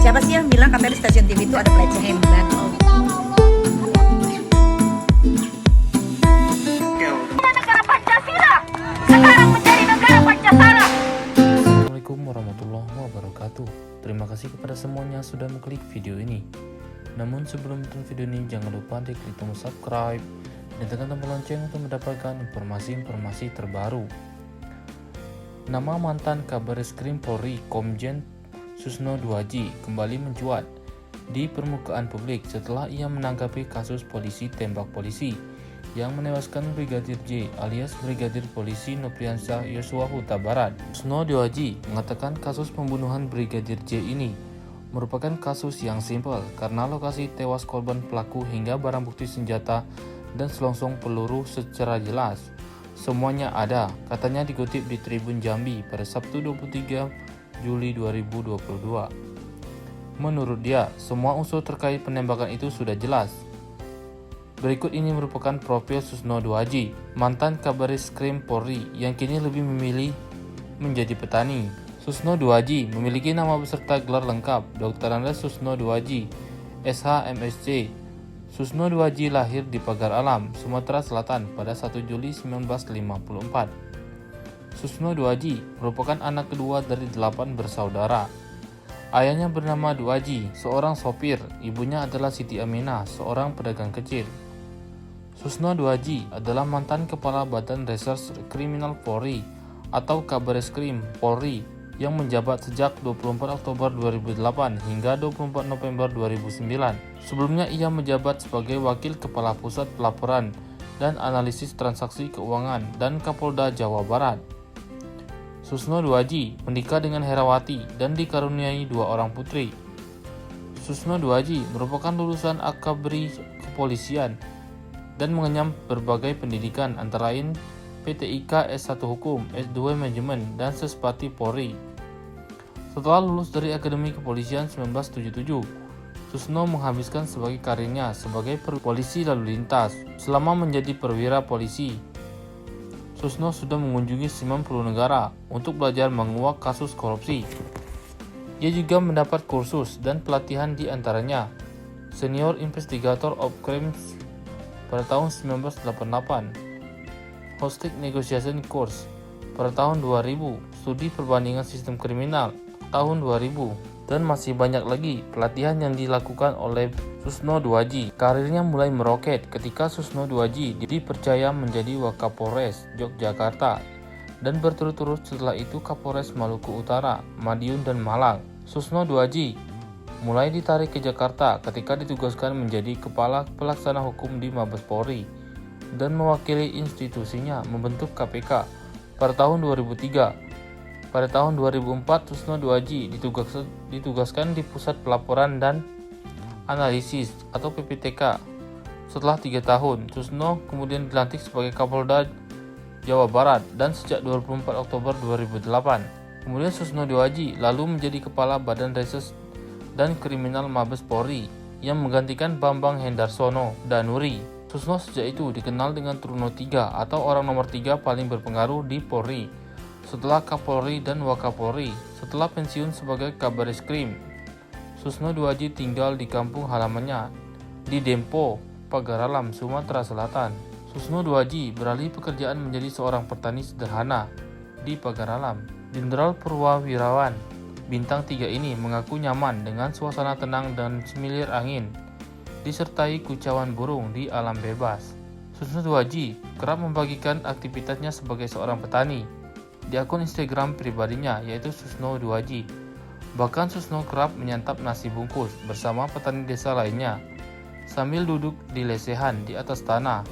Siapa sih yang bilang katanya di stasiun TV itu ada pelecehan? Hebat. Negara Pancasila sekarang menjadi negara Pancasila. Assalamualaikum warahmatullahi wabarakatuh. Terima kasih kepada semuanya sudah mengklik video ini. Namun sebelum menonton video ini, jangan lupa diklik tombol subscribe dan tekan tombol lonceng untuk mendapatkan informasi-informasi terbaru. Nama mantan Kabareskrim Polri Komjen Susno Duaji kembali mencuat di permukaan publik setelah ia menanggapi kasus polisi tembak polisi yang menewaskan Brigadir J alias Brigadir Polisi Nopriansyah Yosua Huta Barat. Susno Duaji mengatakan kasus pembunuhan Brigadir J ini merupakan kasus yang simpel karena lokasi tewas korban, pelaku hingga barang bukti senjata dan selongsong peluru secara jelas. Semuanya ada, katanya dikutip di Tribun Jambi pada Sabtu 23 Juli 2022. Menurut dia, semua unsur terkait penembakan itu sudah jelas. Berikut ini merupakan profil Susno Duaji, mantan Kabareskrim Polri yang kini lebih memilih menjadi petani. Susno Duaji memiliki nama beserta gelar lengkap Dr. Andes Susno Duaji, SH MSc. Susno Duaji lahir di Pagar Alam, Sumatera Selatan pada 1 Juli 1954. Susno Duaji merupakan anak kedua dari 8 bersaudara. Ayahnya bernama Duaji, seorang sopir, ibunya adalah Siti Aminah, seorang pedagang kecil. Susno Duaji adalah mantan Kepala Badan Reserse Kriminal Polri atau Kabareskrim Polri yang menjabat sejak 24 Oktober 2008 hingga 24 November 2009. Sebelumnya ia menjabat sebagai Wakil Kepala Pusat Pelaporan dan Analisis Transaksi Keuangan dan Kapolda Jawa Barat. Susno Duaji menikah dengan Herawati dan dikaruniai 2 orang putri. Susno Duaji merupakan lulusan Akabri Kepolisian dan mengenyam berbagai pendidikan antara lain PTIK S1 Hukum, S2 Manajemen, dan Sespati Polri. Setelah lulus dari Akademi Kepolisian 1977, Susno menghabiskan sebagai karirnya sebagai polisi lalu lintas. Selama menjadi perwira polisi, Susno sudah mengunjungi 90 negara untuk belajar menguak kasus korupsi. Ia juga mendapat kursus dan pelatihan di antaranya Senior Investigator of Crimes pada tahun 1988, Hostage Negotiation Course pada tahun 2000, Studi Perbandingan Sistem Kriminal tahun 2000, dan masih banyak lagi pelatihan yang dilakukan oleh Susno Duaji. Karirnya mulai meroket ketika Susno Duaji dipercaya menjadi Wakapolres Yogyakarta dan berturut-turut setelah itu Kapolres Maluku Utara, Madiun, dan Malang. Susno Duaji mulai ditarik ke Jakarta ketika ditugaskan menjadi Kepala Pelaksana Hukum di Mabes Polri dan mewakili institusinya membentuk KPK pada tahun 2003. Pada tahun 2004, Susno Duaji ditugaskan di Pusat Pelaporan dan Analisis atau PPTK. Setelah 3 tahun, Susno kemudian dilantik sebagai Kapolda Jawa Barat dan sejak 24 Oktober 2008. Kemudian Susno Duaji lalu menjadi Kepala Badan Reserse dan Kriminal Mabes Polri yang menggantikan Bambang Hendarsono Danuri. Susno sejak itu dikenal dengan Truno 3 atau orang nomor 3 paling berpengaruh di Polri setelah Kapolri dan Wakapolri. Setelah pensiun sebagai Kabareskrim, Susno Duaji tinggal di kampung halamannya di Dempo, Pagar Alam, Sumatera Selatan. Susno Duaji beralih pekerjaan menjadi seorang petani sederhana di Pagar Alam. Jenderal Purwawirawan Bintang 3 ini mengaku nyaman dengan suasana tenang dan semilir angin disertai kicauan burung di alam bebas. Susno Duaji kerap membagikan aktivitasnya sebagai seorang petani di akun Instagram pribadinya yaitu Susno Duaji. Bahkan Susno kerap menyantap nasi bungkus bersama petani desa lainnya sambil duduk di lesehan di atas tanah.